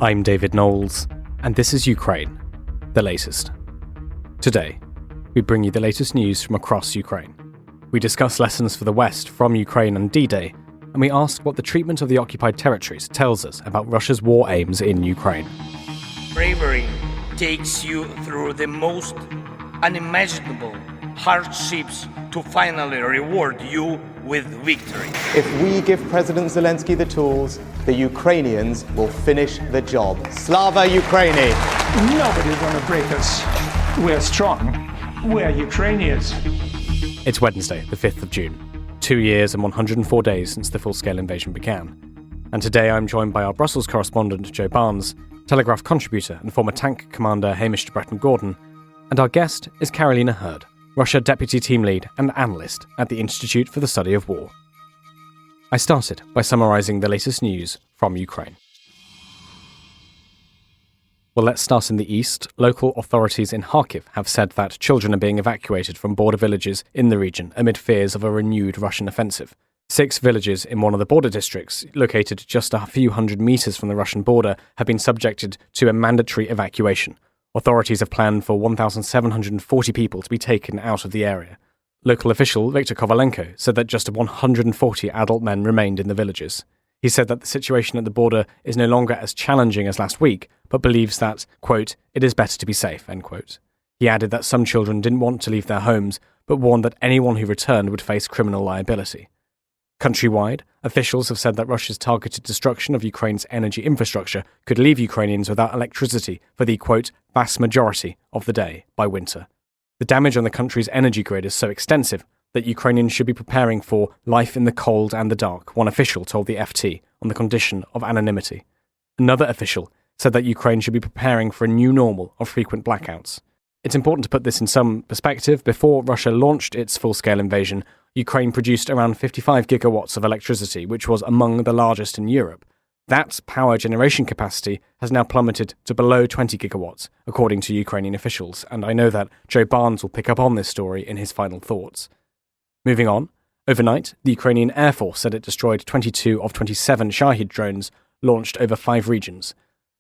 I'm David Knowles, and this is Ukraine, the latest. Today, we bring you the latest news from across Ukraine. We discuss lessons for the West from Ukraine and D-Day, and we ask what the treatment of the occupied territories tells us about Russia's war aims in Ukraine. Bravery takes you through the most unimaginable hardships to finally reward you with victory. If we give President Zelensky the tools, the Ukrainians will finish the job. Slava Ukraini! Nobody's gonna break us. We're strong. We're Ukrainians. It's Wednesday, the 5th of June, 2 years and 104 days since the full-scale invasion began. And today I'm joined by our Brussels correspondent, Joe Barnes, Telegraph contributor and former tank commander Hamish de Bretton-Gordon, and our guest is Karolina Hird, Russia Deputy Team Lead and Analyst at the Institute for the Study of War. I started by summarising the latest news from Ukraine. Well, let's start in the east. Local authorities in Kharkiv have said that children are being evacuated from border villages in the region amid fears of a renewed Russian offensive. 6 villages in one of the border districts, located just a few hundred metres from the Russian border, have been subjected to a mandatory evacuation. Authorities have planned for 1,740 people to be taken out of the area. Local official Viktor Kovalenko said that just 140 adult men remained in the villages. He said that the situation at the border is no longer as challenging as last week, but believes that, quote, it is better to be safe, end quote. He added that some children didn't want to leave their homes, but warned that anyone who returned would face criminal liability. Countrywide, officials have said that Russia's targeted destruction of Ukraine's energy infrastructure could leave Ukrainians without electricity for the, quote, vast majority of the day by winter. The damage on the country's energy grid is so extensive that Ukrainians should be preparing for life in the cold and the dark, one official told the FT on the condition of anonymity. Another official said that Ukraine should be preparing for a new normal of frequent blackouts. It's important to put this in some perspective. Before Russia launched its full-scale invasion, Ukraine produced around 55 gigawatts of electricity, which was among the largest in Europe. That power generation capacity has now plummeted to below 20 gigawatts, according to Ukrainian officials, and I know that Joe Barnes will pick up on this story in his final thoughts. Moving on, overnight, the Ukrainian Air Force said it destroyed 22 of 27 Shahid drones launched over 5 regions.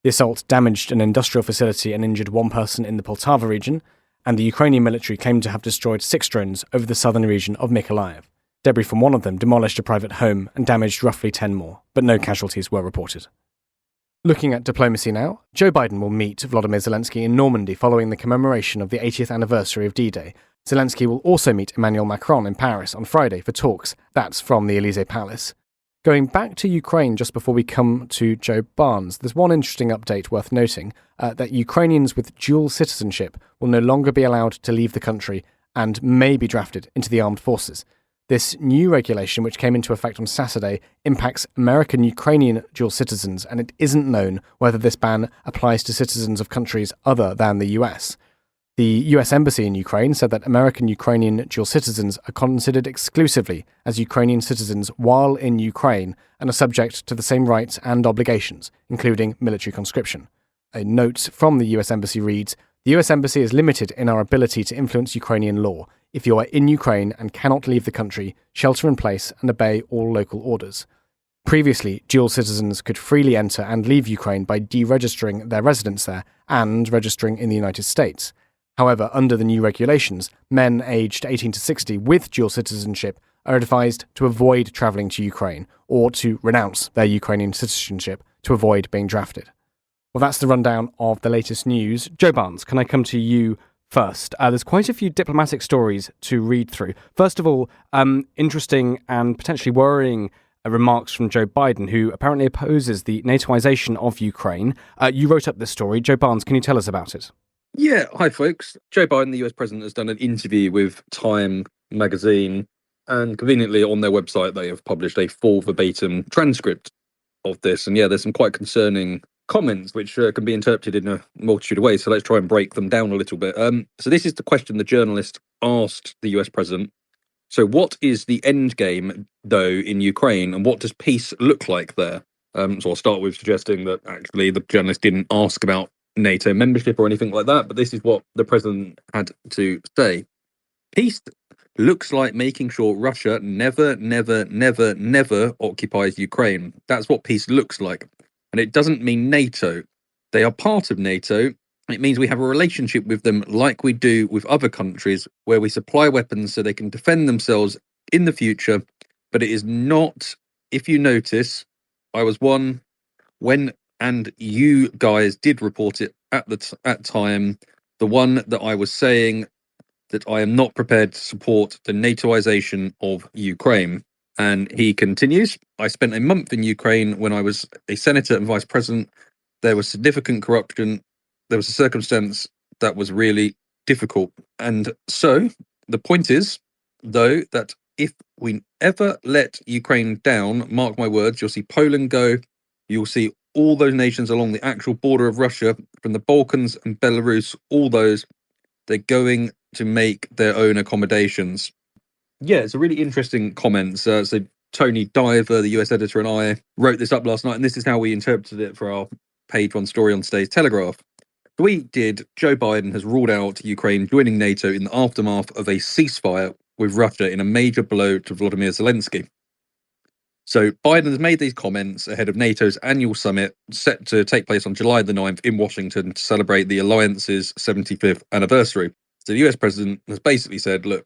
The assault damaged an industrial facility and injured 1 person in the Poltava region, and the Ukrainian military claimed to have destroyed 6 drones over the southern region of Mykolaiv. Debris from one of them demolished a private home and damaged roughly 10 more, but no casualties were reported. Looking at diplomacy now, Joe Biden will meet Volodymyr Zelensky in Normandy following the commemoration of the 80th anniversary of D-Day. Zelensky will also meet Emmanuel Macron in Paris on Friday for talks. That's from the Élysée Palace. Going back to Ukraine just before we come to Joe Barnes, there's one interesting update worth noting, that Ukrainians with dual citizenship will no longer be allowed to leave the country and may be drafted into the armed forces. This new regulation, which came into effect on Saturday, impacts American-Ukrainian dual citizens, and it isn't known whether this ban applies to citizens of countries other than the US. The US Embassy in Ukraine said that American-Ukrainian dual citizens are considered exclusively as Ukrainian citizens while in Ukraine and are subject to the same rights and obligations, including military conscription. A note from the US Embassy reads, "The US Embassy is limited in our ability to influence Ukrainian law. If you are in Ukraine and cannot leave the country, shelter in place and obey all local orders." Previously, dual citizens could freely enter and leave Ukraine by deregistering their residence there and registering in the United States. However, under the new regulations, men aged 18 to 60 with dual citizenship are advised to avoid travelling to Ukraine or to renounce their Ukrainian citizenship to avoid being drafted. Well, that's the rundown of the latest news. Joe Barnes, can I come to you first? There's quite a few diplomatic stories to read through. First of all, interesting and potentially worrying remarks from Joe Biden, who apparently opposes the Nato-isation of Ukraine. You wrote up this story. Joe Barnes, can you tell us about it? Yeah, hi folks. Joe Biden, the US president, has done an interview with Time magazine, and conveniently on their website they have published a full verbatim transcript of this. And yeah, there's some quite concerning comments which can be interpreted in a multitude of ways, so let's try and break them down a little bit. So this is the question the journalist asked the US president. So what is the end game, though, in Ukraine, and what does peace look like there? So I'll start with suggesting that actually the journalist didn't ask about NATO membership or anything like that, but this is what the president had to say. Peace looks like making sure Russia never occupies Ukraine. That's what peace looks like. And it doesn't mean NATO. They are part of NATO. It means we have a relationship with them like we do with other countries, where we supply weapons so they can defend themselves in the future. But it is not, if you notice, I was one when, and you guys did report it at the time, the one that I was saying that I am not prepared to support the Nato-isation of Ukraine. And he continues, I spent a month in Ukraine when I was a senator and vice president. There was significant corruption. There was a circumstance that was really difficult. And so the point is, though, that if we ever let Ukraine down, mark my words, you'll see Poland go, you'll see all those nations along the actual border of Russia, from the Balkans and Belarus, all those, they're going to make their own accommodations. Yeah, it's a really interesting comment. So Tony Diver, the US editor, and I wrote this up last night, and this is how we interpreted it for our page one story on today's Telegraph. We did, Joe Biden has ruled out Ukraine joining NATO in the aftermath of a ceasefire with Russia in a major blow to Volodymyr Zelensky. So Biden has made these comments ahead of NATO's annual summit set to take place on July the 9th in Washington to celebrate the alliance's 75th anniversary. So the US president has basically said, look,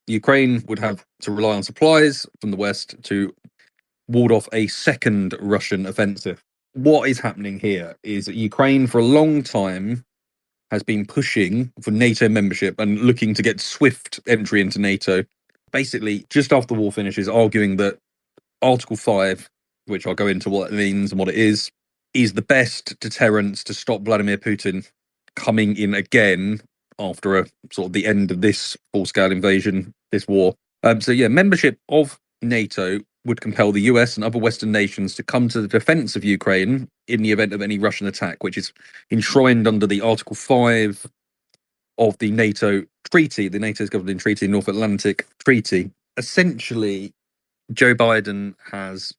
Ukraine would have to rely on supplies from the West to ward off a second Russian offensive. What is happening here is that Ukraine for a long time has been pushing for NATO membership and looking to get swift entry into NATO. Basically, just after the war finishes, arguing that Article 5, which I'll go into what it means and what it is the best deterrent to stop Vladimir Putin coming in again after a sort of the end of this full-scale invasion, this war. Membership of NATO would compel the US and other Western nations to come to the defense of Ukraine in the event of any Russian attack, which is enshrined under the Article 5 of the NATO treaty, the NATO's governing treaty, North Atlantic Treaty. Essentially, Joe Biden has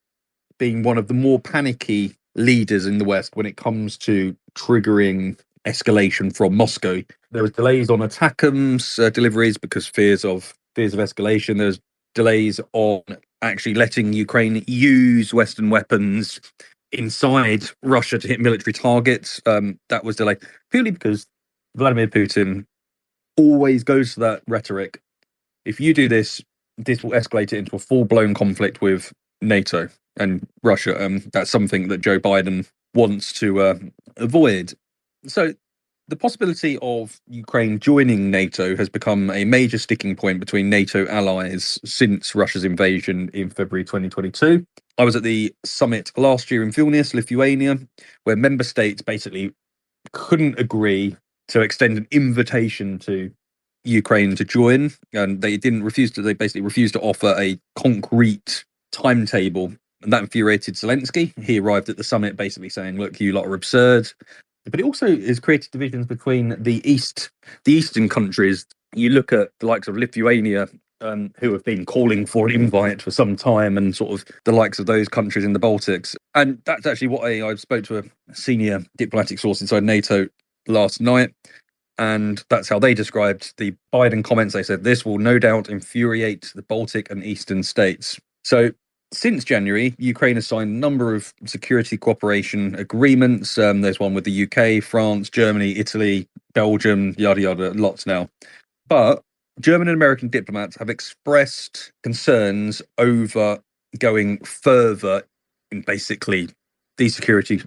been one of the more panicky leaders in the West when it comes to triggering escalation from Moscow. There was delays on ATACMS deliveries because fears of escalation. There's delays on actually letting Ukraine use Western weapons inside Russia to hit military targets. That was delayed purely because Vladimir Putin always goes to that rhetoric. If you do this, this will escalate it into a full-blown conflict with NATO and Russia. That's something that Joe Biden wants to avoid. So the possibility of Ukraine joining NATO has become a major sticking point between NATO allies since Russia's invasion in February 2022. I was at the summit last year in Vilnius, Lithuania, where member states basically couldn't agree to extend an invitation to Ukraine to join, and they basically refused to offer a concrete timetable, and that infuriated Zelensky. He arrived at the summit basically saying, look, you lot are absurd. But it also has created divisions between the eastern countries. You look at the likes of Lithuania, who have been calling for an invite for some time, and sort of the likes of those countries in the Baltics. And that's actually what I spoke to a senior diplomatic source inside NATO last night, and that's how they described the Biden comments. They said this will no doubt infuriate the Baltic and eastern states. So since January, Ukraine has signed a number of security cooperation agreements. There's one with the UK, France, Germany, Italy, Belgium, yada, yada, lots now. But German and American diplomats have expressed concerns over going further in basically these security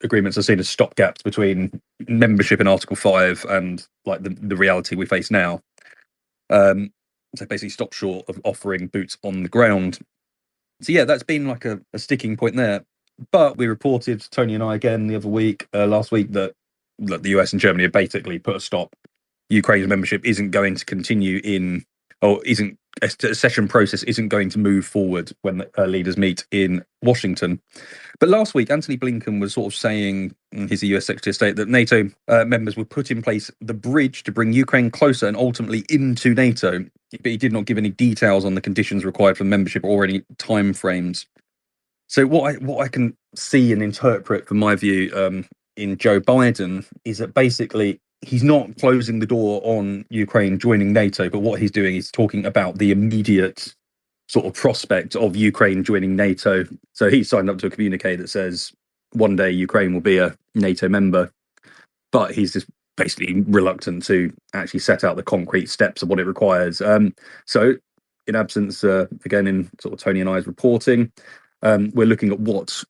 agreements are seen as stopgaps between membership in Article 5 and like the reality we face now. So basically stop short of offering boots on the ground. So yeah, that's been like a sticking point there. But we reported, Tony and I again the other week, last week, that the US and Germany have basically put a stop. Ukraine's membership isn't going to continue a session process isn't going to move forward when leaders meet in Washington. But last week, Antony Blinken was sort of saying, he's the US Secretary of State, that NATO members would put in place the bridge to bring Ukraine closer and ultimately into NATO. But he did not give any details on the conditions required for membership or any timeframes. So what I can see and interpret from my view in Joe Biden is that basically he's not closing the door on Ukraine joining NATO, but what he's doing is talking about the immediate sort of prospect of Ukraine joining NATO. So he signed up to a communique that says one day Ukraine will be a NATO member. but he's just basically reluctant to actually set out the concrete steps of what it requires. So, in absence, again, in sort of Tony and I's reporting, we're looking at what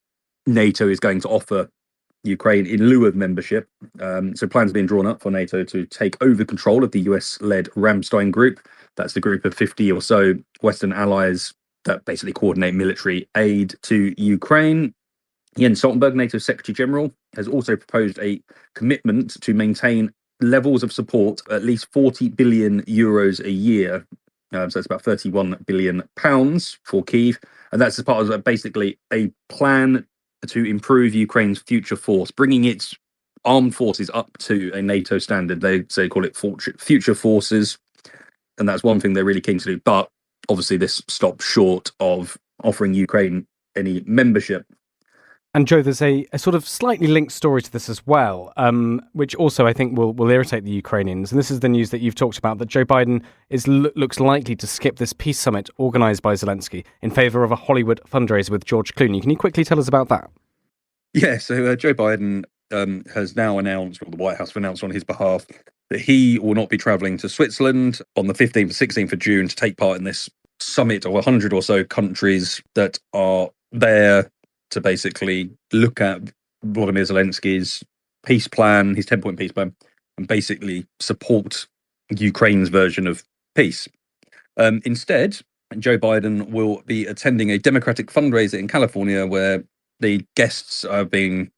NATO is going to offer Ukraine in lieu of membership. So plans are being drawn up for NATO to take over control of the US-led Ramstein group. That's the group of 50 or so Western allies that basically coordinate military aid to Ukraine. Jens Stoltenberg, NATO Secretary General, has also proposed a commitment to maintain levels of support at least 40 billion euros a year. So it's about 31 billion pounds for Kyiv. And that's as part of basically a plan to improve Ukraine's future force, bringing its armed forces up to a NATO standard. They call it future forces. And that's one thing they're really keen to do. But obviously this stops short of offering Ukraine any membership. And Joe, there's a sort of slightly linked story to this as well, which also I think will irritate the Ukrainians. And this is the news that you've talked about, that Joe Biden looks likely to skip this peace summit organised by Zelensky in favour of a Hollywood fundraiser with George Clooney. Can you quickly tell us about that? Yeah, so Joe Biden has now announced, or the White House have announced on his behalf, that he will not be travelling to Switzerland on the 15th and 16th of June to take part in this summit of 100 or so countries that are there to basically look at Volodymyr Zelensky's peace plan, his 10-point peace plan, and basically support Ukraine's version of peace. Instead, Joe Biden will be attending a Democratic fundraiser in California where the guests are being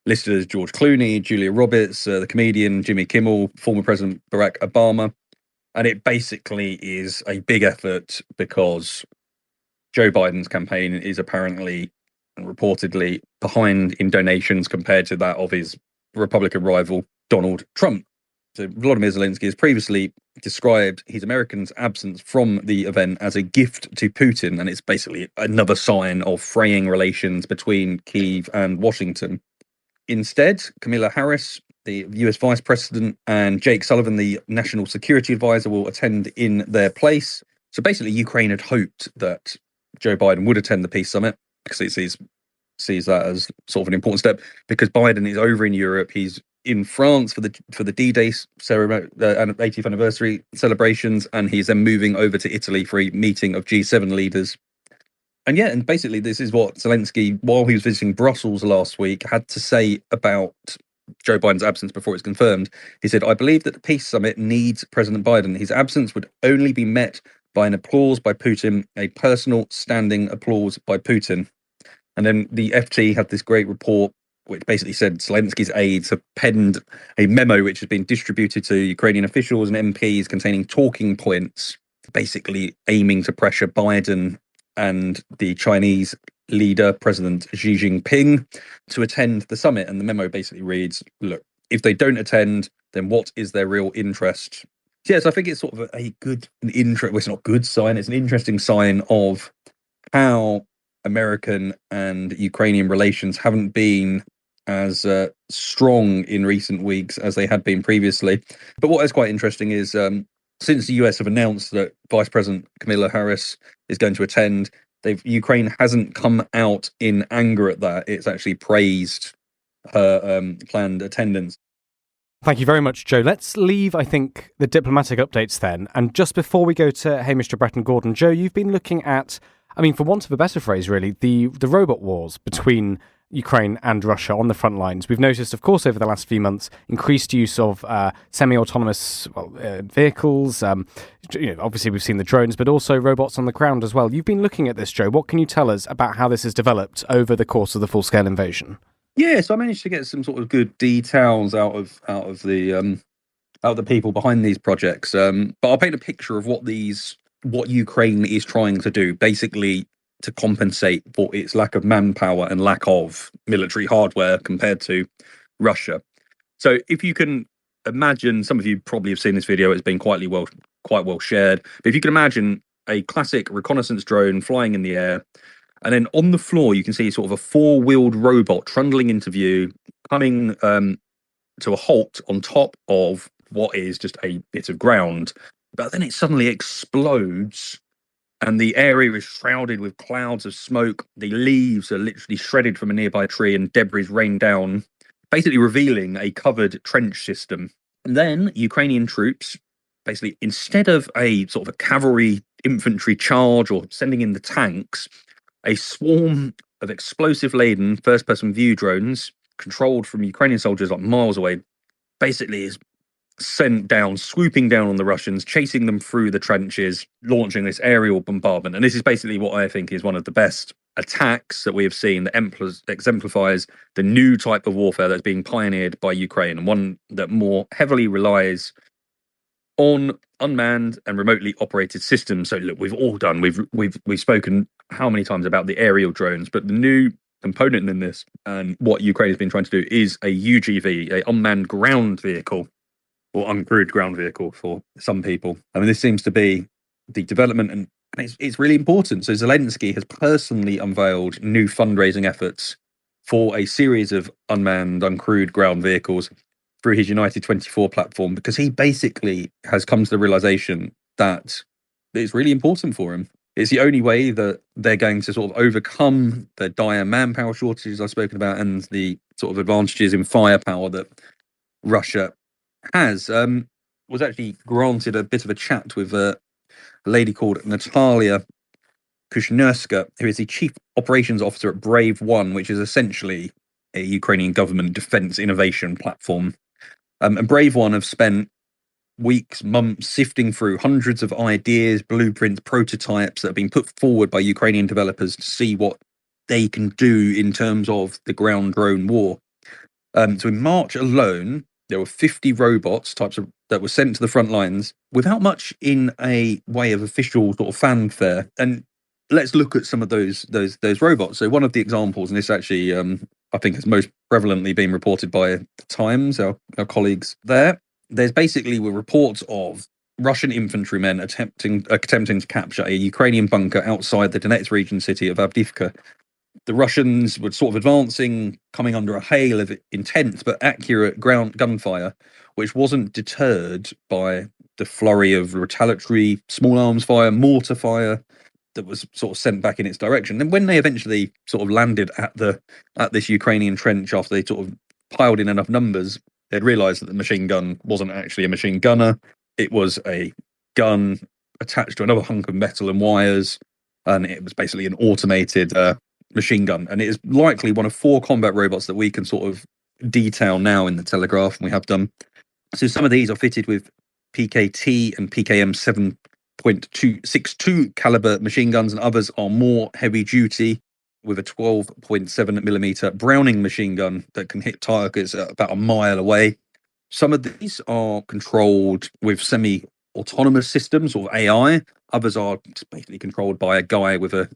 listed as George Clooney, Julia Roberts, the comedian Jimmy Kimmel, former President Barack Obama. And it basically is a big effort because Joe Biden's campaign is apparently and reportedly behind in donations compared to that of his Republican rival, Donald Trump. So Volodymyr Zelensky has previously described his Americans' absence from the event as a gift to Putin, and it's basically another sign of fraying relations between Kyiv and Washington. Instead, Kamala Harris, the US Vice President, and Jake Sullivan, the National Security Advisor, will attend in their place. So basically, Ukraine had hoped that Joe Biden would attend the peace summit, because it sees that as sort of an important step, because Biden is over in Europe. He's in France for the D-Day ceremony, 80th anniversary celebrations, and he's then moving over to Italy for a meeting of G7 leaders. And basically this is what Zelensky, while he was visiting Brussels last week, had to say about Joe Biden's absence before it's confirmed. He said, "I believe that the peace summit needs President Biden. His absence would only be met by an applause by Putin, a personal standing applause by Putin." And then the FT had this great report which basically said Zelensky's aides have penned a memo which has been distributed to Ukrainian officials and MPs containing talking points, basically aiming to pressure Biden and the Chinese leader, President Xi Jinping, to attend the summit. And the memo basically reads, look, if they don't attend, then what is their real interest? So yes, I think it's sort of well, it's not a good sign, it's an interesting sign of how American and Ukrainian relations haven't been as strong in recent weeks as they had been previously. But what is quite interesting is since the US have announced that Vice President Kamala Harris is going to attend, Ukraine hasn't come out in anger at that. It's actually praised her planned attendance. Thank you very much, Joe. Let's leave, I think, the diplomatic updates then. And just before we go to Hamish de Bretton-Gordon, Joe, you've been looking at, I mean, for want of a better phrase, really, the robot wars between Ukraine and Russia on the front lines. We've noticed, of course, over the last few months, increased use of semi-autonomous vehicles. Obviously, we've seen the drones, but also robots on the ground as well. You've been looking at this, Joe. What can you tell us about how this has developed over the course of the full-scale invasion? Yeah, so I managed to get some sort of good details out of the people behind these projects. But I'll paint a picture of what Ukraine is trying to do, basically to compensate for its lack of manpower and lack of military hardware compared to Russia. So if you can imagine, some of you probably have seen this video, it's been quite well shared, but if you can imagine a classic reconnaissance drone flying in the air, and then on the floor you can see sort of a four-wheeled robot trundling into view, coming to a halt on top of what is just a bit of ground. But then it suddenly explodes, and the area is shrouded with clouds of smoke. The leaves are literally shredded from a nearby tree, and debris rain down. basically revealing a covered trench system. And then Ukrainian troops, basically, instead of a sort of a cavalry infantry charge or sending in the tanks, a swarm of explosive-laden first-person view drones controlled from Ukrainian soldiers like miles away, basically is sent down, swooping down on the Russians, chasing them through the trenches, launching this aerial bombardment. And this is basically what I think is one of the best attacks that we have seen that exemplifies the new type of warfare that's being pioneered by Ukraine, and one that more heavily relies on unmanned and remotely operated systems. So look, we've all done, we've spoken how many times about the aerial drones, but the new component in this and what Ukraine has been trying to do is a UGV, a unmanned ground vehicle, or uncrewed ground vehicle for some people. I mean, this seems to be the development, and it's really important. So Zelensky has personally unveiled new fundraising efforts for a series of unmanned, uncrewed ground vehicles through his United 24 platform, because he basically has come to the realization that it's really important for him. It's the only way that they're going to sort of overcome the dire manpower shortages I've spoken about and the sort of advantages in firepower that Russia has. Was actually granted a bit of a chat with a lady called Natalia Kushnerska, who is the Chief Operations Officer at Brave One, which is essentially a Ukrainian government defense innovation platform. And Brave One have spent weeks, months sifting through hundreds of ideas, blueprints, prototypes that have been put forward by Ukrainian developers to see what they can do in terms of the ground drone war. So in March alone, there were 50 robots that were sent to the front lines without much in a way of official sort of fanfare. And let's look at some of those robots. So one of the examples, and this actually I think has most prevalently been reported by the Times, our colleagues there. There's basically reports of Russian infantrymen attempting to capture a Ukrainian bunker outside the Donetsk region city of Avdiivka. The Russians were sort of advancing, coming under a hail of intense but accurate ground gunfire, which wasn't deterred by the flurry of retaliatory small arms fire, mortar fire that was sort of sent back in its direction. And when they eventually sort of landed at this Ukrainian trench after they sort of piled in enough numbers, they'd realised that the machine gun wasn't actually a machine gunner. It was a gun attached to another hunk of metal and wires, and it was basically an automated machine gun. And it is likely one of 4 combat robots that we can sort of detail now in the Telegraph, and we have done. So some of these are fitted with PKT and PKM 7.262 caliber machine guns, and others are more heavy duty with a 12.7 millimeter Browning machine gun that can hit targets about a mile away. Some of these are controlled with semi-autonomous systems or AI. Others are basically controlled by a guy with a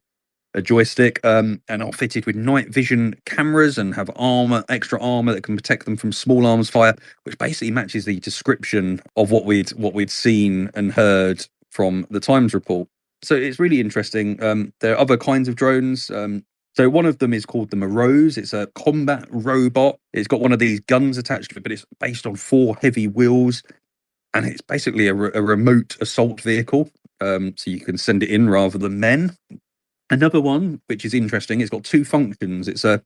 joystick, and are fitted with night vision cameras and have extra armor that can protect them from small arms fire, which basically matches the description of what we'd seen and heard from the Times report. So it's really interesting. There are other kinds of drones. So one of them is called the Morose. It's a combat robot. It's got one of these guns attached to it, but it's based on 4 heavy wheels, and it's basically a remote assault vehicle. So you can send it in rather than men. Another one, which is interesting, it's got 2 functions. It's called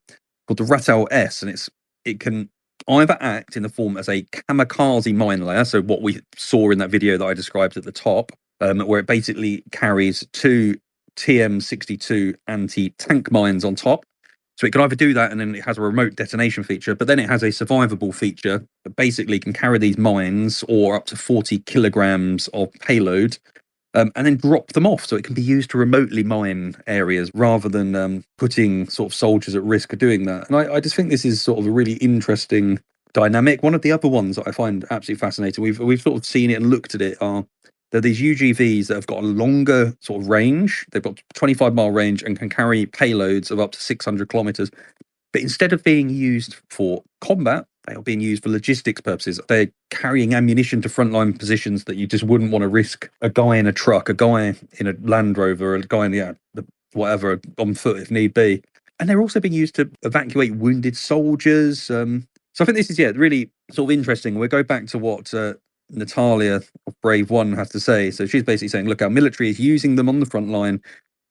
the Ratel S, and it can either act in the form as a kamikaze mine layer, so what we saw in that video that I described at the top, where it basically carries 2 TM62 anti-tank mines on top. So it can either do that, and then it has a remote detonation feature, but then it has a survivable feature that basically can carry these mines, or up to 40 kilograms of payload, and then drop them off, so it can be used to remotely mine areas rather than putting sort of soldiers at risk of doing that. And I just think this is sort of a really interesting dynamic. One of the other ones that I find absolutely fascinating, we've sort of seen it and looked at it, are these UGVs that have got a longer sort of range. They've got 25-mile range and can carry payloads of up to 600 kilometers. But instead of being used for combat, they are being used for logistics purposes. They're carrying ammunition to frontline positions that you just wouldn't want to risk a guy in a truck, a guy in a Land Rover, a guy in whatever, on foot if need be. And they're also being used to evacuate wounded soldiers. So I think this is, really sort of interesting. We'll go back to what Natalia of Brave One has to say. So she's basically saying, look, our military is using them on the front line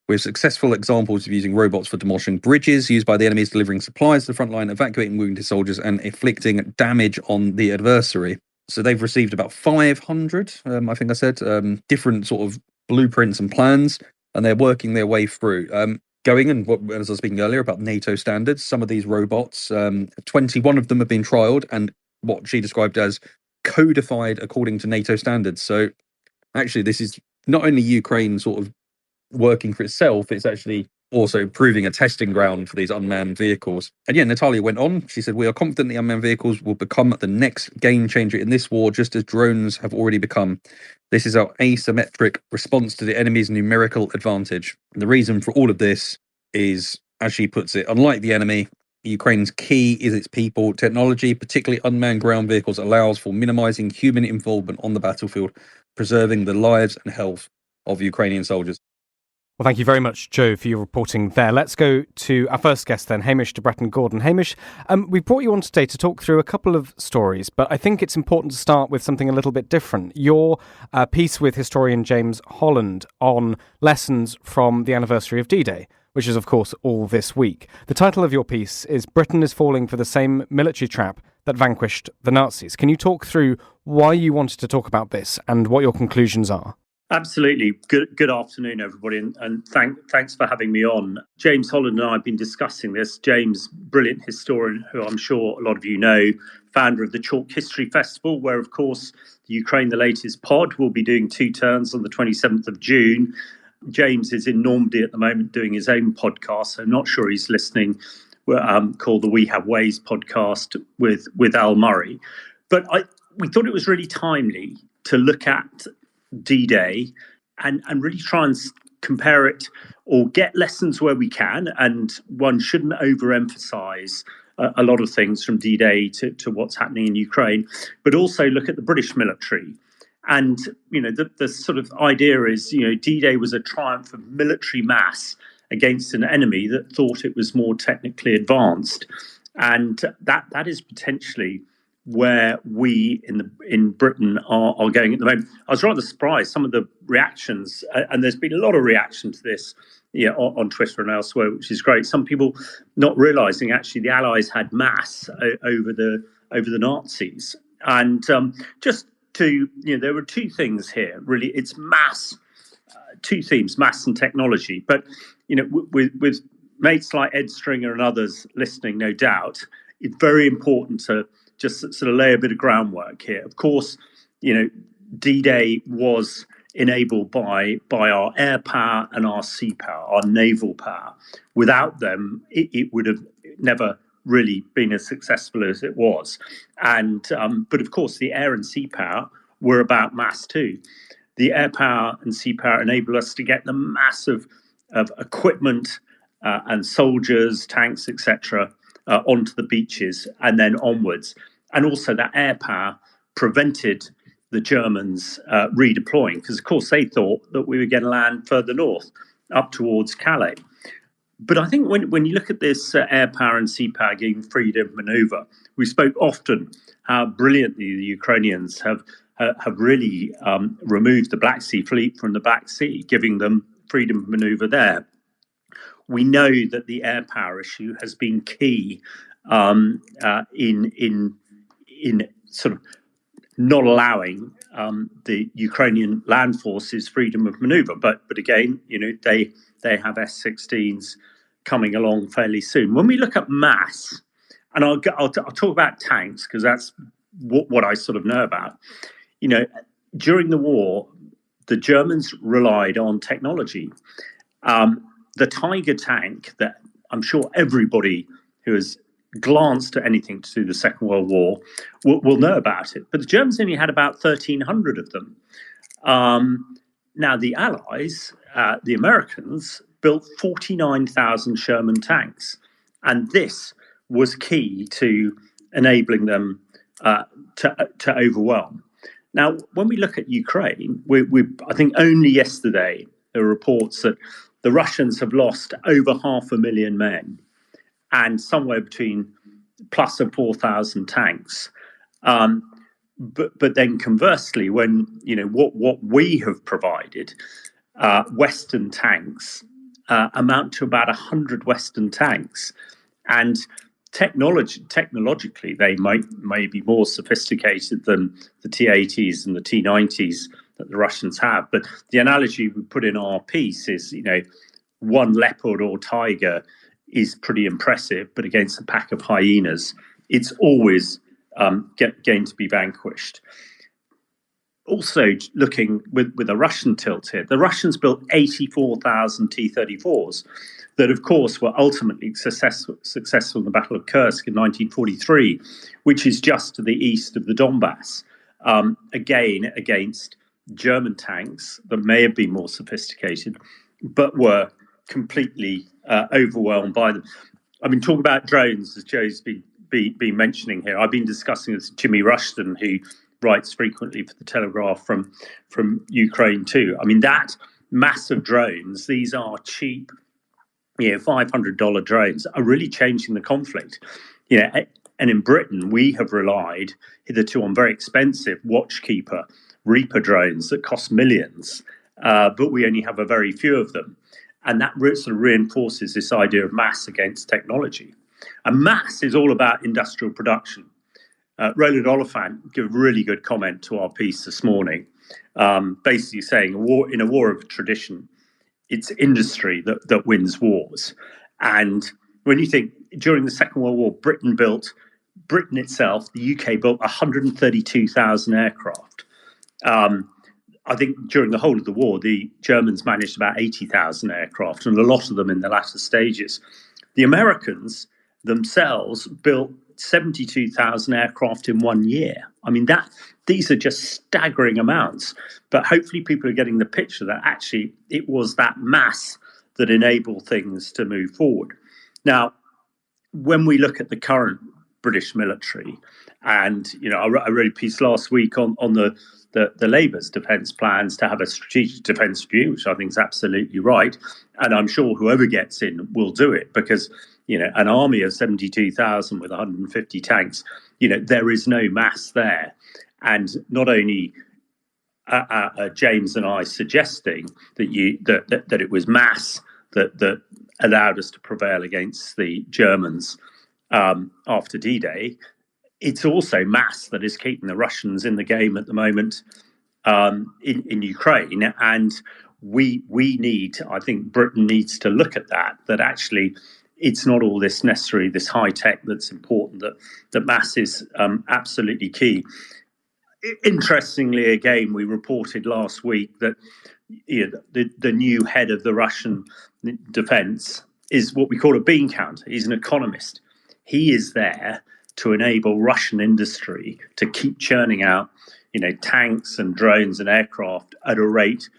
with successful examples of using robots for demolishing bridges used by the enemies, delivering supplies to the front line, evacuating wounded soldiers, and inflicting damage on the adversary. So they've received about 500, I think I said, different sort of blueprints and plans, and they're working their way through. Going and as I was speaking earlier about NATO standards, some of these robots, 21 of them have been trialled and what she described as codified according to NATO standards. So actually, this is not only Ukraine sort of working for itself, it's actually also proving a testing ground for these unmanned vehicles. And yeah, Natalia went on. She said, "We are confident the unmanned vehicles will become the next game changer in this war, just as drones have already become. This is our asymmetric response to the enemy's numerical advantage." And the reason for all of this is, as she puts it, unlike the enemy, Ukraine's key is its people. Technology, particularly unmanned ground vehicles, allows for minimizing human involvement on the battlefield, preserving the lives and health of Ukrainian soldiers. Well, thank you very much, Joe, for your reporting there. Let's go to our first guest then, Hamish de Bretton-Gordon. Hamish, we brought you on today to talk through a couple of stories, but I think it's important to start with something a little bit different. Your piece with historian James Holland on lessons from the anniversary of D-Day, which is, of course, all this week. The title of your piece is "Britain is Falling for the Same Military Trap That Vanquished the Nazis." Can you talk through why you wanted to talk about this and what your conclusions are? Absolutely. Good afternoon, everybody, and thanks for having me on. James Holland and I have been discussing this. James, brilliant historian, who I'm sure a lot of you know, founder of the Chalk History Festival, where, of course, the Ukraine The Latest pod will be doing 2 turns on the 27th of June. James is in Normandy at the moment doing his own podcast, so I'm not sure he's listening, called the We Have Ways podcast with Al Murray. But we thought it was really timely to look at D-Day and really try and compare it or get lessons where we can. And one shouldn't overemphasize a lot of things from D-Day to what's happening in Ukraine, but also look at the British military. And, the sort of idea is, D-Day was a triumph of military mass against an enemy that thought it was more technically advanced. And that is potentially where we in Britain are going at the moment. I was rather surprised some of the reactions, and there's been a lot of reaction to this, on Twitter and elsewhere, which is great. Some people not realising actually the Allies had mass over the Nazis, and just to there were 2 things here really. It's mass, 2 themes: mass and technology. But with mates like Ed Stringer and others listening, no doubt, it's very important to just sort of lay a bit of groundwork here. Of course, D-Day was enabled by our air power and our sea power, our naval power. Without them, it would have never really been as successful as it was. And but of course, the air and sea power were about mass too. The air power and sea power enabled us to get the mass of equipment and soldiers, tanks, etc., onto the beaches and then onwards. And also that air power prevented the Germans redeploying, because, of course, they thought that we were going to land further north, up towards Calais. But I think when you look at this air power and sea power giving freedom of manoeuvre, we spoke often how brilliantly the Ukrainians have really removed the Black Sea Fleet from the Black Sea, giving them freedom of manoeuvre there. We know that the air power issue has been key in sort of not allowing the Ukrainian land forces freedom of manoeuvre. But again, they have S-16s coming along fairly soon. When we look at mass, and I'll talk about tanks because that's what I sort of know about. During the war, the Germans relied on technology. The Tiger tank that I'm sure everybody who has glanced at anything to do with the Second World War will know about it. But the Germans only had about 1,300 of them. Now, the Allies, the Americans, built 49,000 Sherman tanks. And this was key to enabling them to overwhelm. Now, when we look at Ukraine, I think only yesterday there were reports that the Russians have lost over 500,000 men and somewhere between plus of 4,000 tanks. But then conversely, when what we have provided, Western tanks amount to about 100 Western tanks. And technologically, they may be more sophisticated than the T-80s and the T-90s that the Russians have. But the analogy we put in our piece is, one leopard or tiger is pretty impressive, but against a pack of hyenas, it's always going to be vanquished. Also, looking with a Russian tilt here, the Russians built 84,000 T-34s that, of course, were ultimately successful in the Battle of Kursk in 1943, which is just to the east of the Donbass, again against German tanks that may have been more sophisticated, but were completely overwhelmed by them. I've been talking about drones, as Joe's been mentioning here. I've been discussing this with Jimmy Rushton, who writes frequently for the Telegraph from Ukraine too. I mean, that massive drones, these are cheap, $500 drones, are really changing the conflict. And in Britain, we have relied hitherto on very expensive Watchkeeper Reaper drones that cost millions, but we only have a very few of them. And that sort of reinforces this idea of mass against technology. And mass is all about industrial production. Roland Oliphant gave a really good comment to our piece this morning, basically saying in a war of tradition, it's industry that wins wars. And when you think during the Second World War, Britain itself, the UK built 132,000 aircraft. I think during the whole of the war, the Germans managed about 80,000 aircraft, and a lot of them in the latter stages. The Americans themselves built 72,000 aircraft in 1 year. I mean, these are just staggering amounts. But hopefully people are getting the picture that actually it was that mass that enabled things to move forward. Now, when we look at the current British military, and I wrote a piece last week on the Labour's defence plans to have a strategic defence view, which I think is absolutely right. And I'm sure whoever gets in will do it, because an army of 72,000 with 150 tanks, there is no mass there. And not only James and I suggesting that it was mass that allowed us to prevail against the Germans after D-Day, it's also mass that is keeping the Russians in the game at the moment in Ukraine. And we need, I think Britain needs to look at that actually it's not all this necessary, this high tech that's important, that mass is absolutely key. Interestingly, again, we reported last week that the new head of the Russian defense is what we call a bean counter. He's an economist. He is there to enable Russian industry to keep churning out, tanks and drones and aircraft at a rate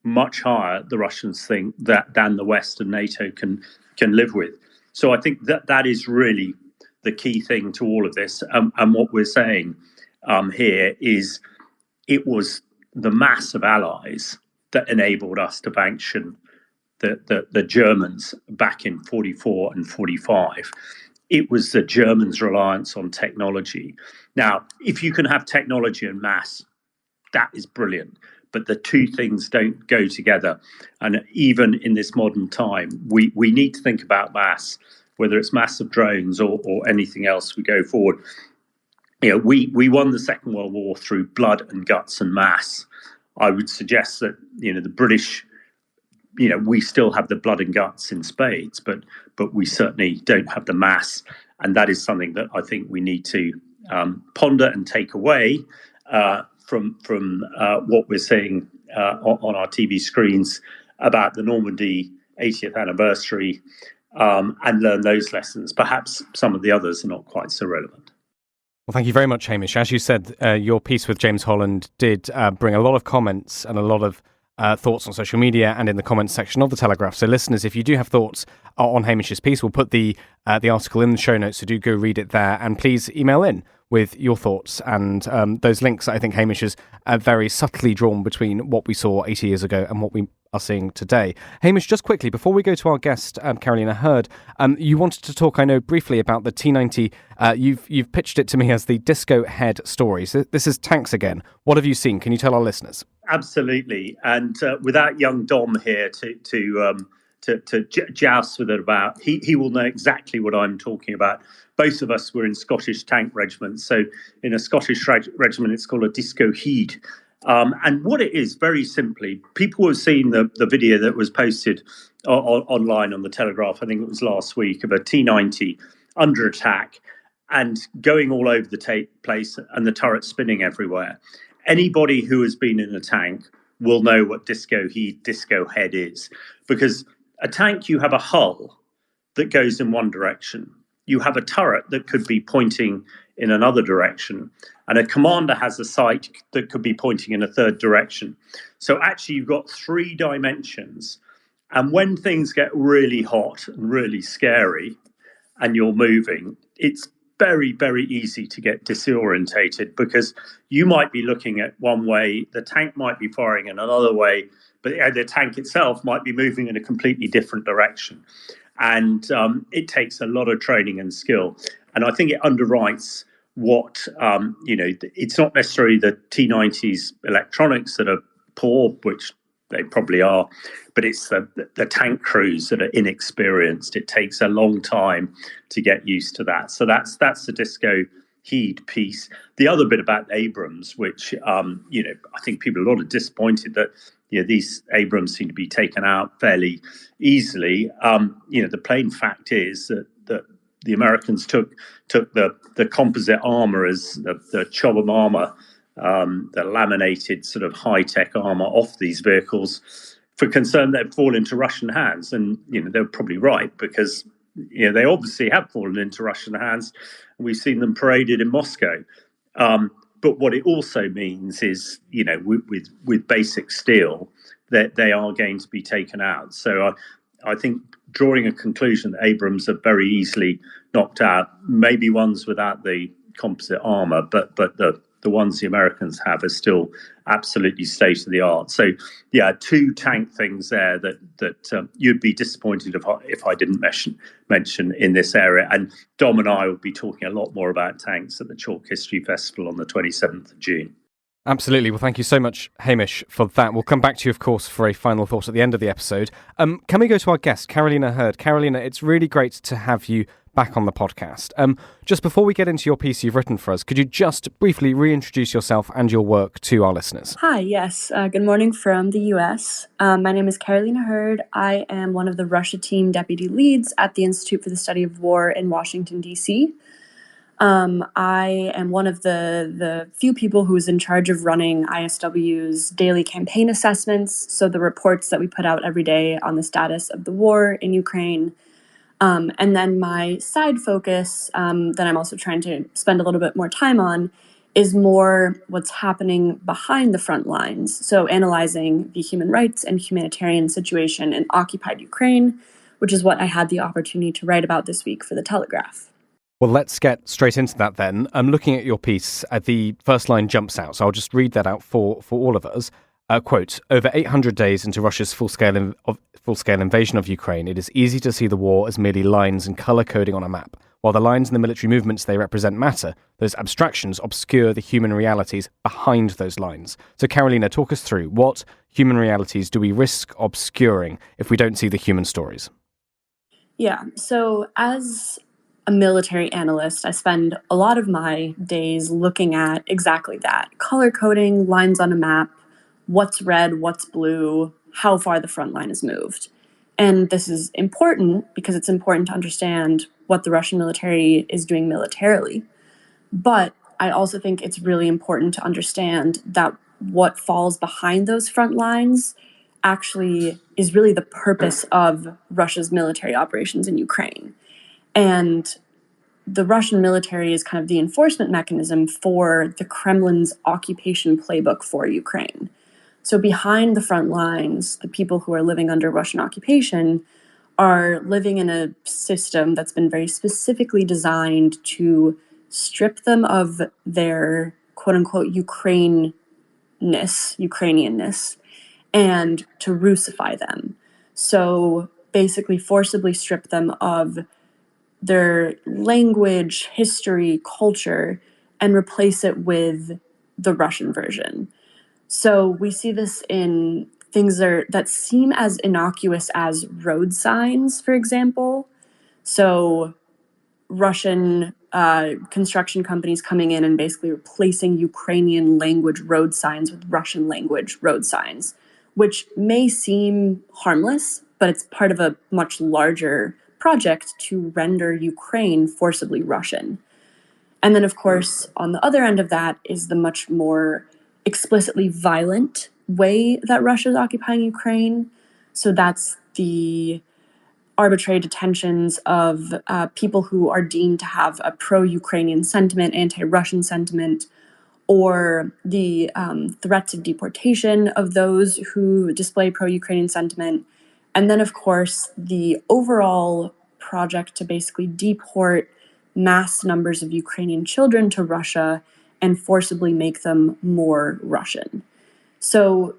much higher, the Russians think, than the West and NATO can live with. So I think that is really the key thing to all of this. And what we're saying here is it was the mass of allies that enabled us to sanction the Germans back in 44 and 45. It was the Germans' reliance on technology. Now, if you can have technology and mass, that is brilliant. But the two things don't go together. And even in this modern time, we need to think about mass, whether it's massive drones or anything else we go forward. We won the Second World War through blood and guts and mass. I would suggest that, the British, we still have the blood and guts in spades, but we certainly don't have the mass. And that is something that I think we need to ponder and take away from what we're seeing on our TV screens about the Normandy 80th anniversary and learn those lessons. Perhaps some of the others are not quite so relevant. Well, thank you very much, Hamish. As you said, your piece with James Holland did bring a lot of comments and a lot of thoughts on social media and in the comments section of the Telegraph. So listeners, if you do have thoughts on Hamish's piece, we'll put the article in the show notes, so do go read it there. And please email in with your thoughts and those links that I think Hamish has very subtly drawn between what we saw 80 years ago and what we are seeing today. Hamish, just quickly, before we go to our guest, Karolina Hird, you wanted to talk, I know, briefly about the T-90. You've pitched it to me as the disco head stories. This is tanks again. What have you seen? Can you tell our listeners? Absolutely. And without young Dom here to joust with it about. He will know exactly what I'm talking about. Both of us were in Scottish tank regiments. So in a Scottish regiment, it's called a disco heed. And what it is, very simply, people have seen the video that was posted online on the Telegraph, I think it was last week, of a T90 under attack and going all over the place and the turret spinning everywhere. Anybody who has been in a tank will know what disco head is, because a tank, you have a hull that goes in one direction. You have a turret that could be pointing in another direction, and a commander has a sight that could be pointing in a third direction. So actually you've got 3 dimensions. And when things get really hot and really scary and you're moving, it's very, very easy to get disorientated, because you might be looking at one way, the tank might be firing in another way, but the tank itself might be moving in a completely different direction. And it takes a lot of training and skill. And I think it underwrites what, it's not necessarily the T90's electronics that are poor, which they probably are, but it's the tank crews that are inexperienced. It takes a long time to get used to that. So that's the disco heed piece. The other bit about Abrams, which I think people are a lot disappointed that these Abrams seem to be taken out fairly easily. The plain fact is that the Americans took the composite armor as the Chobham armor, the laminated sort of high-tech armor off these vehicles for concern they'd fall into Russian hands. And, they're probably right, because, they obviously have fallen into Russian hands. And we've seen them paraded in Moscow. But what it also means is, with basic steel, that they are going to be taken out. So I think drawing a conclusion that Abrams are very easily knocked out, maybe ones without the composite armor, but the ones the Americans have are still absolutely state of the art. So, 2 tank things there that you'd be disappointed if I didn't mention in this area. And Dom and I will be talking a lot more about tanks at the Chalk History Festival on the 27th of June. Absolutely. Well, thank you so much, Hamish, for that. We'll come back to you, of course, for a final thought at the end of the episode. Can we go to our guest, Karolina Hird? Karolina, it's really great to have you back on the podcast. Just before we get into your piece you've written for us, could you just briefly reintroduce yourself and your work to our listeners? Hi, yes. Good morning from the US. My name is Karolina Hird. I am one of the Russia team deputy leads at the Institute for the Study of War in Washington, D.C. I am one of the few people who is in charge of running ISW's daily campaign assessments, so the reports that we put out every day on the status of the war in Ukraine. And then my side focus that I'm also trying to spend a little bit more time on is more what's happening behind the front lines. So analyzing the human rights and humanitarian situation in occupied Ukraine, which is what I had the opportunity to write about this week for The Telegraph. Well, let's get straight into that then. I'm looking at your piece. The first line jumps out, so I'll just read that out for all of us. Quote, over 800 days into Russia's full-scale invasion of Ukraine, it is easy to see the war as merely lines and colour coding on a map. While the lines and the military movements they represent matter, those abstractions obscure the human realities behind those lines. So, Karolina, talk us through what human realities do we risk obscuring if we don't see the human stories? Yeah, so as a military analyst, I spend a lot of my days looking at exactly that. Color coding, lines on a map, what's red, what's blue, how far the front line has moved. And this is important because it's important to understand what the Russian military is doing militarily. But I also think it's really important to understand that what falls behind those front lines actually is really the purpose of Russia's military operations in Ukraine. And the Russian military is kind of the enforcement mechanism for the Kremlin's occupation playbook for Ukraine. So behind the front lines, the people who are living under Russian occupation are living in a system that's been very specifically designed to strip them of their quote-unquote Ukrainianness, and to Russify them. So basically forcibly strip them of their language, history, culture, and replace it with the Russian version. So we see this in that seem as innocuous as road signs, for example. So Russian construction companies coming in and basically replacing Ukrainian language road signs with Russian language road signs, which may seem harmless, but it's part of a much larger project to render Ukraine forcibly Russian. And then, of course, on the other end of that is the much more explicitly violent way that Russia is occupying Ukraine. So that's the arbitrary detentions of people who are deemed to have a pro-Ukrainian sentiment, anti-Russian sentiment, or the threats of deportation of those who display pro-Ukrainian sentiment. And then, of course, the overall project to basically deport mass numbers of Ukrainian children to Russia and forcibly make them more Russian. So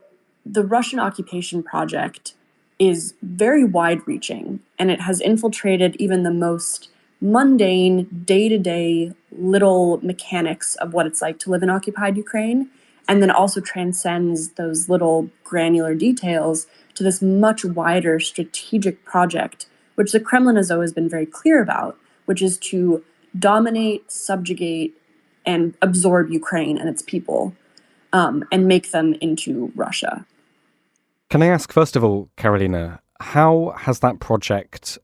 the Russian occupation project is very wide-reaching, and it has infiltrated even the most mundane, day-to-day little mechanics of what it's like to live in occupied Ukraine, and then also transcends those little granular details to this much wider strategic project, which the Kremlin has always been very clear about, which is to dominate, subjugate, and absorb Ukraine and its people, and make them into Russia. Can I ask, first of all, Karolina, how has that project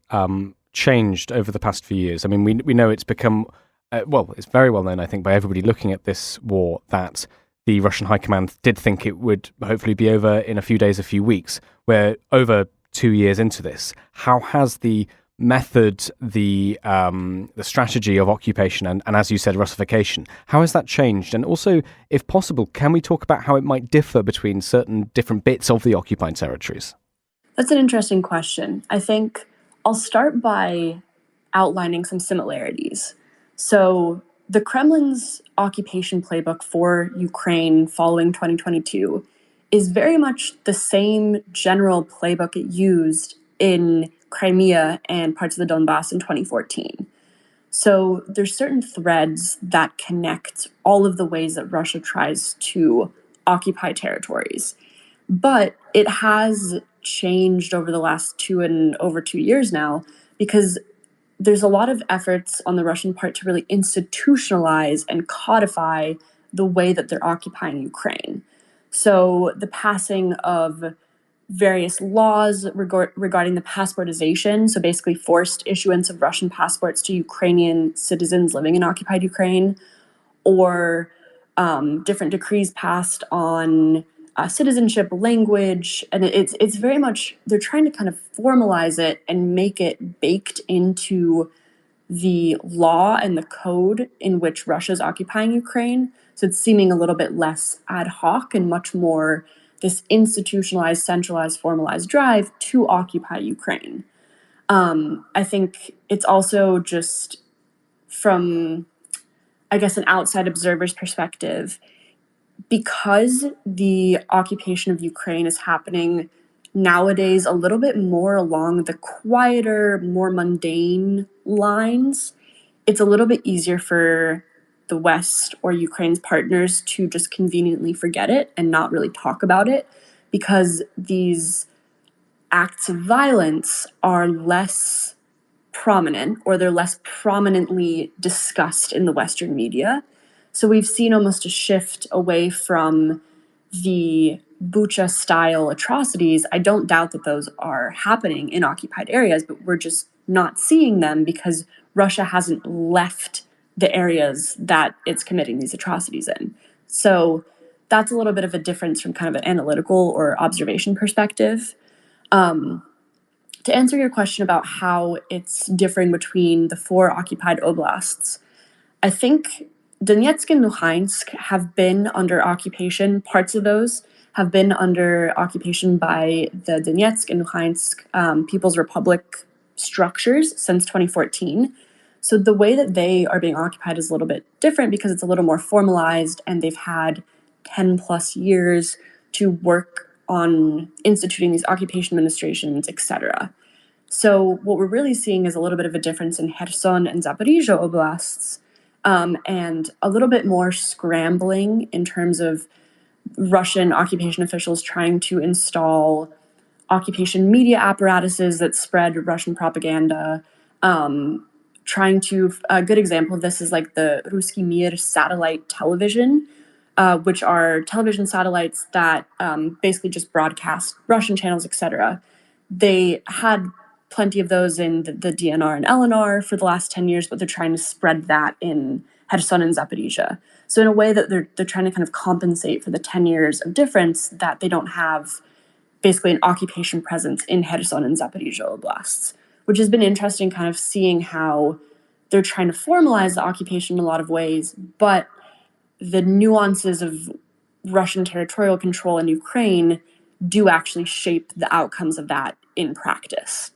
changed over the past few years? I mean, we know it's become, it's very well known, I think, by everybody looking at this war, that the Russian High Command did think it would hopefully be over in a few days, a few weeks. We're over 2 years into this. How has the method, the strategy of occupation and, as you said, Russification, how has that changed? And also, if possible, can we talk about how it might differ between certain different bits of the occupied territories? That's an interesting question. I think I'll start by outlining some similarities. So the Kremlin's occupation playbook for Ukraine following 2022 is very much the same general playbook it used in Crimea and parts of the Donbass in 2014. So there's certain threads that connect all of the ways that Russia tries to occupy territories. But it has changed over the last over 2 years now, because there's a lot of efforts on the Russian part to really institutionalize and codify the way that they're occupying Ukraine. So the passing of various laws regarding the passportization, so basically forced issuance of Russian passports to Ukrainian citizens living in occupied Ukraine, or different decrees passed on citizenship, language, and it's very much, they're trying to kind of formalize it and make it baked into the law and the code in which Russia's occupying Ukraine. So it's seeming a little bit less ad hoc and much more this institutionalized, centralized, formalized drive to occupy Ukraine. I think it's also just from, I guess, an outside observer's perspective, because the occupation of Ukraine is happening nowadays a little bit more along the quieter, more mundane lines, it's a little bit easier for the West or Ukraine's partners to just conveniently forget it and not really talk about it, because these acts of violence are less prominent, or they're less prominently discussed in the Western media. So we've seen almost a shift away from the Bucha-style atrocities. I don't doubt that those are happening in occupied areas, but we're just not seeing them because Russia hasn't left the areas that it's committing these atrocities in. So that's a little bit of a difference from kind of an analytical or observation perspective. To answer your question about how it's differing between the 4 occupied oblasts, I think Donetsk and Luhansk have been under occupation. Parts of those have been under occupation by the Donetsk and Luhansk People's Republic structures since 2014. So the way that they are being occupied is a little bit different because it's a little more formalized, and they've had 10 plus years to work on instituting these occupation administrations, etc. So what we're really seeing is a little bit of a difference in Kherson and Zaporizhzhia oblasts, and a little bit more scrambling in terms of Russian occupation officials trying to install occupation media apparatuses that spread Russian propaganda. A good example of this is like the Ruski Mir satellite television, which are television satellites that basically just broadcast Russian channels, etc. They had plenty of those in the DNR and LNR for the last 10 years, but they're trying to spread that in Kherson and Zaporizhia. So in a way that they're trying to kind of compensate for the 10 years of difference that they don't have basically an occupation presence in Kherson and Zaporizhia oblasts, which has been interesting kind of seeing how they're trying to formalize the occupation in a lot of ways, but the nuances of Russian territorial control in Ukraine do actually shape the outcomes of that in practice.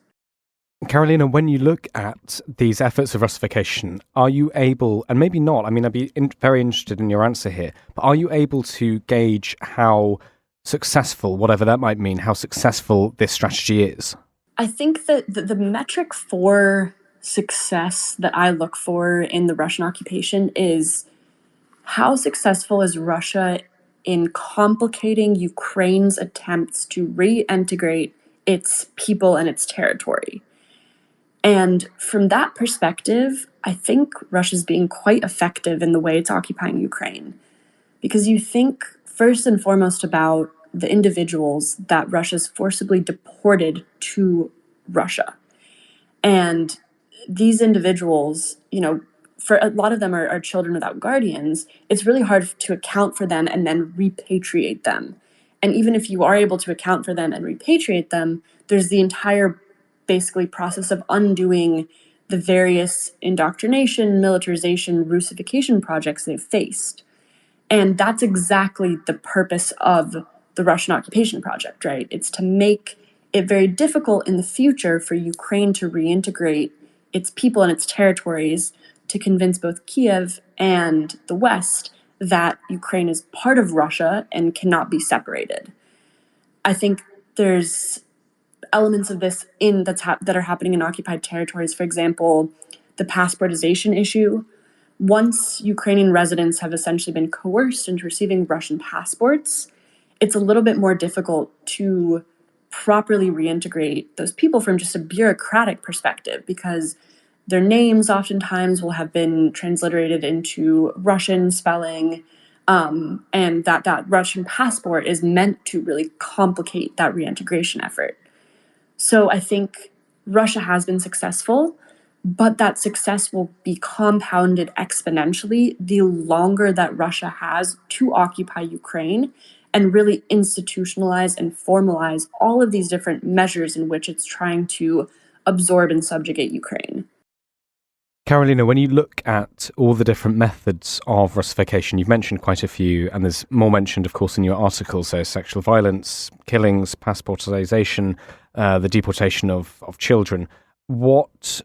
Karolina, when you look at these efforts of Russification, are you able, and maybe not, I mean, I'd be very interested in your answer here, but are you able to gauge how successful, whatever that might mean, how successful this strategy is? I think that the metric for success that I look for in the Russian occupation is how successful is Russia in complicating Ukraine's attempts to reintegrate its people and its territory. And from that perspective, I think Russia's being quite effective in the way it's occupying Ukraine. Because you think first and foremost about the individuals that Russia's forcibly deported to Russia. And these individuals, for a lot of them are children without guardians. It's really hard to account for them and then repatriate them. And even if you are able to account for them and repatriate them, there's the entire basically process of undoing the various indoctrination, militarization, Russification projects they've faced. And that's exactly the purpose of the Russian occupation project, right? It's to make it very difficult in the future for Ukraine to reintegrate its people and its territories, to convince both Kiev and the West that Ukraine is part of Russia and cannot be separated. I think there's elements of this that are happening in occupied territories. For example, the passportization issue. Once Ukrainian residents have essentially been coerced into receiving Russian passports, it's a little bit more difficult to properly reintegrate those people from just a bureaucratic perspective, because their names oftentimes will have been transliterated into Russian spelling, and that Russian passport is meant to really complicate that reintegration effort. So I think Russia has been successful, but that success will be compounded exponentially the longer that Russia has to occupy Ukraine and really institutionalize and formalize all of these different measures in which it's trying to absorb and subjugate Ukraine. Karolina, when you look at all the different methods of Russification, you've mentioned quite a few, and there's more mentioned, of course, in your article, so sexual violence, killings, passportization, the deportation of children. What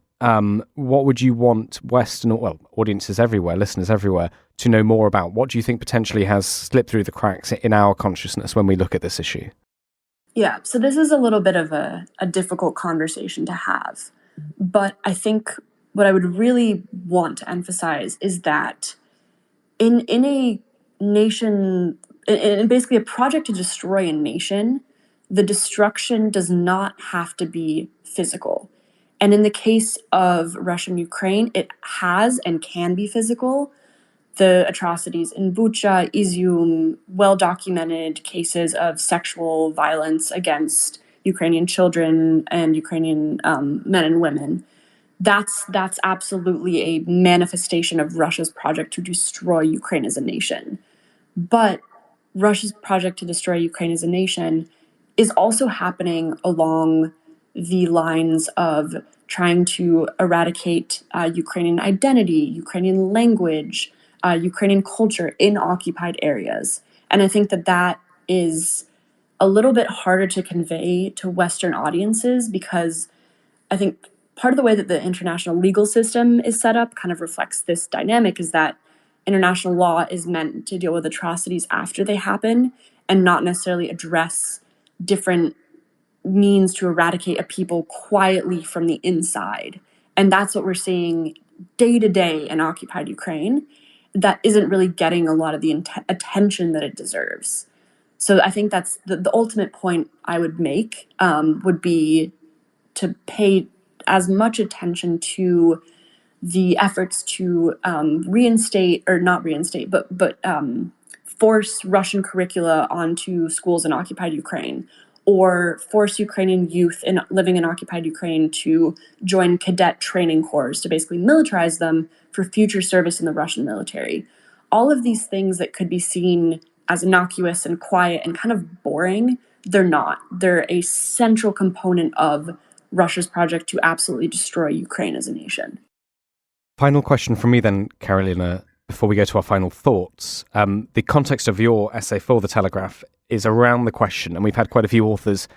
would you want Western, audiences everywhere, listeners everywhere, to know more about? What do you think potentially has slipped through the cracks in our consciousness when we look at this issue? Yeah, so this is a little bit of a difficult conversation to have. But I think what I would really want to emphasize is that in a nation, in basically a project to destroy a nation, the destruction does not have to be physical. And in the case of Russia and Ukraine, it has and can be physical. The atrocities in Bucha, Izium, well-documented cases of sexual violence against Ukrainian children and Ukrainian men and women. That's absolutely a manifestation of Russia's project to destroy Ukraine as a nation. But Russia's project to destroy Ukraine as a nation is also happening along the lines of trying to eradicate Ukrainian identity, Ukrainian language, Ukrainian culture in occupied areas. And I think that is a little bit harder to convey to Western audiences, because I think part of the way that the international legal system is set up kind of reflects this dynamic, is that international law is meant to deal with atrocities after they happen and not necessarily address different means to eradicate a people quietly from the inside. And that's what we're seeing day to day in occupied Ukraine. That isn't really getting a lot of the attention that it deserves. So I think that's the ultimate point I would make, would be to pay as much attention to the efforts to reinstate, or not reinstate, but force Russian curricula onto schools in occupied Ukraine, or force Ukrainian youth living in occupied Ukraine to join cadet training corps to basically militarize them for future service in the Russian military. All of these things that could be seen as innocuous and quiet and kind of boring, they're not. They're a central component of Russia's project to absolutely destroy Ukraine as a nation. Final question from me then, Karolina, before we go to our final thoughts. The context of your essay for The Telegraph is around the question, and we've had quite a few authors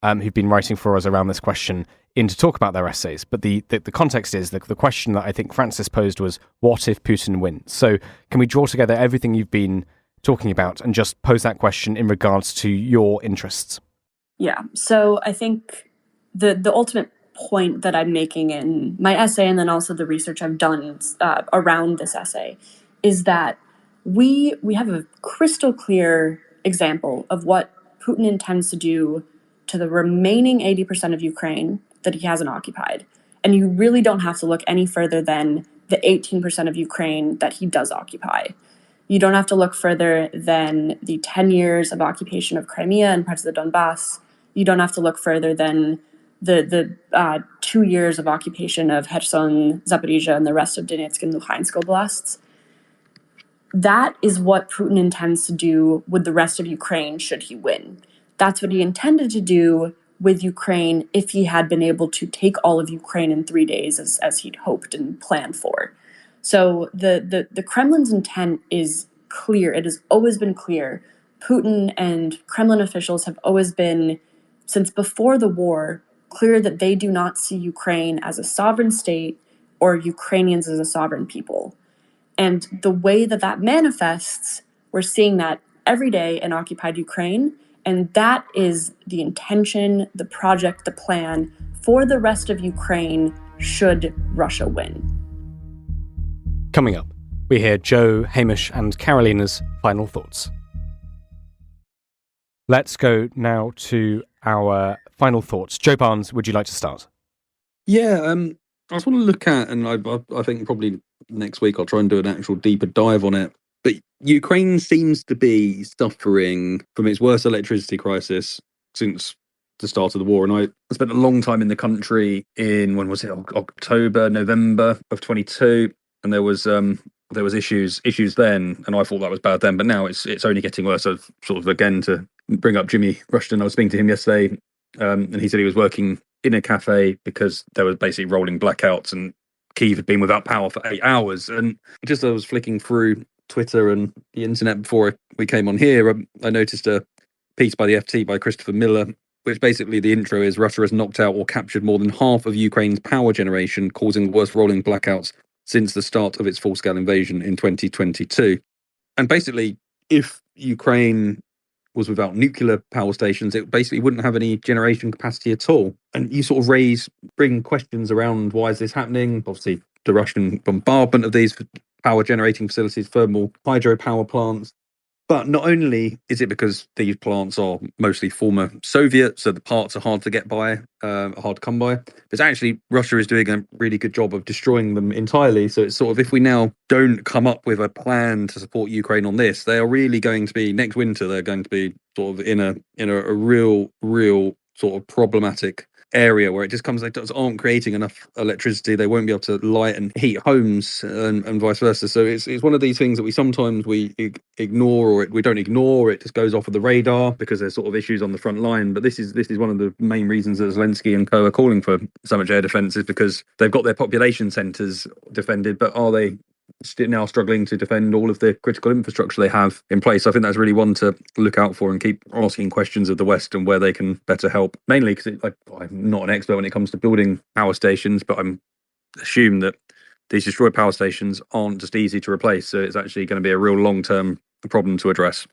who've been writing for us around this question in to talk about their essays. But the context is the question that I think Francis posed was, what if Putin wins? So can we draw together everything you've been talking about and just pose that question in regards to your interests? Yeah, so I think the ultimate point that I'm making in my essay, and then also the research I've done around this essay, is that we have a crystal clear example of what Putin intends to do to the remaining 80% of Ukraine that he hasn't occupied. And you really don't have to look any further than the 18% of Ukraine that he does occupy. You don't have to look further than the 10 years of occupation of Crimea and parts of the Donbass. You don't have to look further than the 2 years of occupation of Kherson, Zaporizhia, and the rest of Donetsk and Luhansk oblasts. That is what Putin intends to do with the rest of Ukraine should he win. That's what he intended to do with Ukraine if he had been able to take all of Ukraine in 3 days as he'd hoped and planned for. So the Kremlin's intent is clear. It has always been clear. Putin and Kremlin officials have always been, since before the war, clear that they do not see Ukraine as a sovereign state or Ukrainians as a sovereign people. And the way that manifests, we're seeing that every day in occupied Ukraine. And that is the intention, the project, the plan for the rest of Ukraine should Russia win. Coming up, we hear Joe, Hamish and Karolina's final thoughts. Let's go now to our final thoughts. Joe Barnes, would you like to start? Yeah, I just want to look at, and I think probably next week I'll try and do an actual deeper dive on it. But Ukraine seems to be suffering from its worst electricity crisis since the start of the war. And I spent a long time in the country in, when was it, October, November of 22, and there was issues then, and I thought that was bad then, but now it's only getting worse. So sort of, again, to bring up Jimmy Rushton, I was speaking to him yesterday, and he said he was working in a cafe because there was basically rolling blackouts and Kyiv had been without power for 8 hours. And just as I was flicking through Twitter and the internet before we came on here, I noticed a piece by the FT by Christopher Miller, which basically the intro is, Russia has knocked out or captured more than half of Ukraine's power generation, causing the worst rolling blackouts since the start of its full-scale invasion in 2022. And basically, if Ukraine was without nuclear power stations, it basically wouldn't have any generation capacity at all. And you sort of bring questions around, why is this happening? Obviously, the Russian bombardment of these power generating facilities, thermal hydropower plants. But not only is it because these plants are mostly former Soviet, so the parts are hard to get by, hard to come by. But actually, Russia is doing a really good job of destroying them entirely. So it's sort of, if we now don't come up with a plan to support Ukraine on this, they are really going to be, next winter, they're going to be sort of in a real sort of problematic area where it just comes, they aren't creating enough electricity, they won't be able to light and heat homes, and vice versa. So it's one of these things that we sometimes ignore, or we don't ignore, it just goes off of the radar because there's sort of issues on the front line. But this is one of the main reasons that Zelensky and co are calling for so much air defense, is because they've got their population centers defended, but are they now struggling to defend all of the critical infrastructure they have in place? I think that's really one to look out for and keep asking questions of the West and where they can better help. Mainly because I'm not an expert when it comes to building power stations, but I'm assume that these destroyed power stations aren't just easy to replace. So it's actually going to be a real long-term problem to address.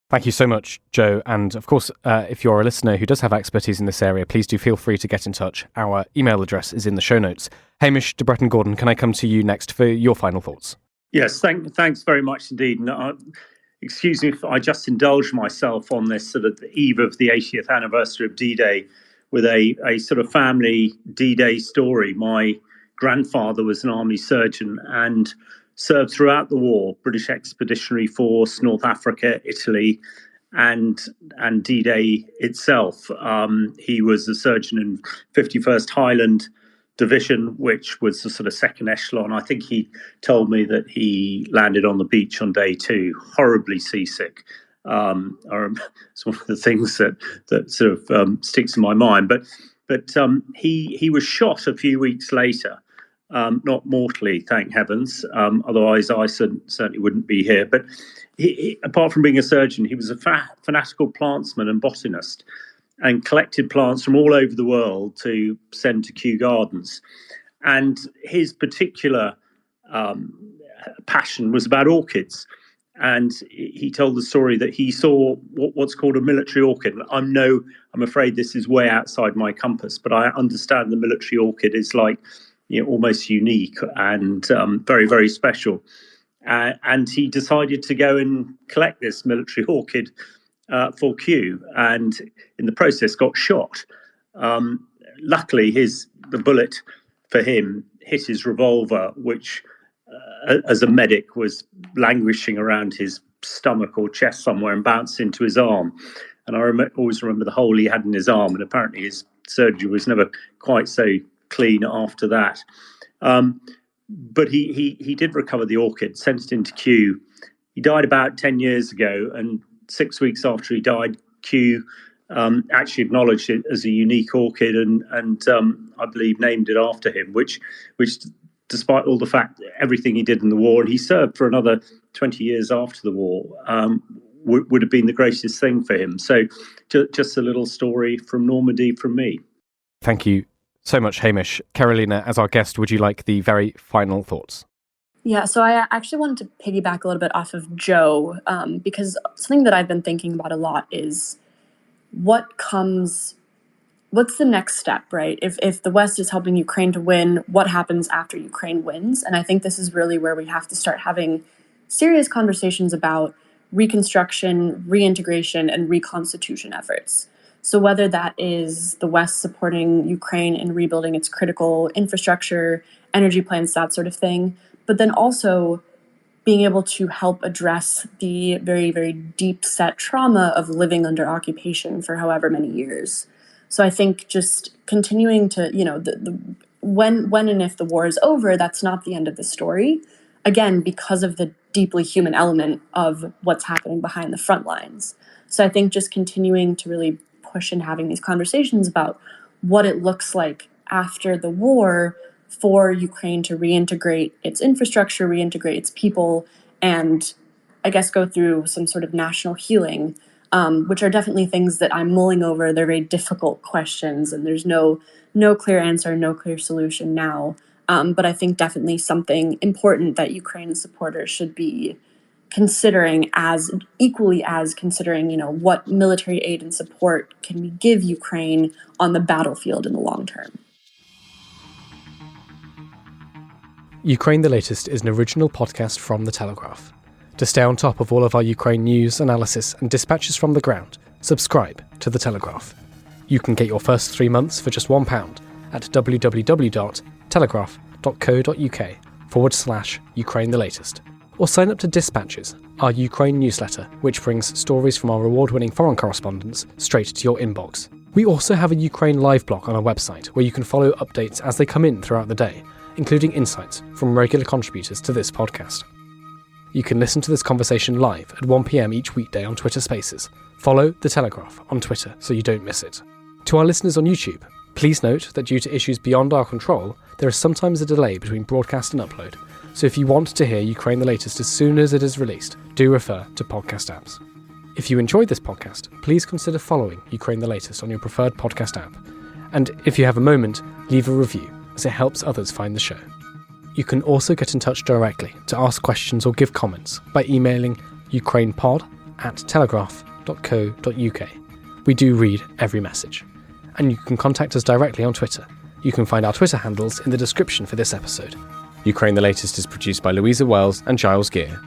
Thank you so much, Joe. And of course, if you're a listener who does have expertise in this area, please do feel free to get in touch. Our email address is in the show notes. Hamish de Bretton-Gordon, can I come to you next for your final thoughts? Yes, thanks very much indeed. excuse me if I just indulge myself on this sort of the eve of the 80th anniversary of D-Day with a sort of family D-Day story. My grandfather was an army surgeon and served throughout the war, British Expeditionary Force, North Africa, Italy, and D-Day itself. He was a surgeon in 51st Highland Division, which was the sort of second echelon. I think he told me that he landed on the beach on day 2, horribly seasick. It's one of the things that sort of sticks in my mind. But he was shot a few weeks later, not mortally, thank heavens. Otherwise, I certainly wouldn't be here. But he, apart from being a surgeon, he was a fanatical plantsman and botanist, and collected plants from all over the world to send to Kew Gardens. And his particular passion was about orchids. And he told the story that he saw what's called a military orchid. I'm afraid this is way outside my compass, but I understand the military orchid is like, almost unique and very, very special. And he decided to go and collect this military orchid for Kew, and in the process got shot. Luckily, the bullet for him hit his revolver, which, as a medic, was languishing around his stomach or chest somewhere and bounced into his arm. And I always remember the hole he had in his arm, and apparently his surgery was never quite so clean after that. But he did recover the orchid, sent it into Kew. He died about 10 years ago, and 6 weeks after he died, Kew actually acknowledged it as a unique orchid and I believe named it after him, which despite all the fact that everything he did in the war, and he served for another 20 years after the war, would have been the greatest thing for him. So just a little story from Normandy from me. Thank you so much, Hamish. Karolina, as our guest, would you like the very final thoughts? Yeah, so I actually wanted to piggyback a little bit off of Joe, because something that I've been thinking about a lot is what's the next step, right? If the West is helping Ukraine to win, what happens after Ukraine wins? And I think this is really where we have to start having serious conversations about reconstruction, reintegration, and reconstitution efforts. So whether that is the West supporting Ukraine in rebuilding its critical infrastructure, energy plants, that sort of thing, but then also being able to help address the very, very deep-set trauma of living under occupation for however many years. So I think just continuing to, when and if the war is over, that's not the end of the story. Again, because of the deeply human element of what's happening behind the front lines. So I think just continuing to really push and having these conversations about what it looks like after the war for Ukraine to reintegrate its infrastructure, reintegrate its people, and I guess go through some sort of national healing, which are definitely things that I'm mulling over. They're very difficult questions, and there's no clear answer, no clear solution now. But I think definitely something important that Ukraine supporters should be considering, as equally as considering, what military aid and support can we give Ukraine on the battlefield in the long term. Ukraine the Latest is an original podcast from The Telegraph. To stay on top of all of our Ukraine news, analysis and dispatches from the ground, subscribe to The Telegraph. You can get your first 3 months for just £1 at www.telegraph.co.uk/Ukraine the Latest. Or sign up to Dispatches, our Ukraine newsletter, which brings stories from our award-winning foreign correspondents straight to your inbox. We also have a Ukraine live blog on our website where you can follow updates as they come in throughout the day, including insights from regular contributors to this podcast. You can listen to this conversation live at 1 p.m. each weekday on Twitter Spaces. Follow The Telegraph on Twitter so you don't miss it. To our listeners on YouTube, please note that due to issues beyond our control, there is sometimes a delay between broadcast and upload. So if you want to hear Ukraine the Latest as soon as it is released, do refer to podcast apps. If you enjoyed this podcast, please consider following Ukraine the Latest on your preferred podcast app. And if you have a moment, leave a review, as it helps others find the show. You can also get in touch directly to ask questions or give comments by emailing ukrainepod@telegraph.co.uk. We do read every message. And you can contact us directly on Twitter. You can find our Twitter handles in the description for this episode. Ukraine the Latest is produced by Louisa Wells and Giles Gear.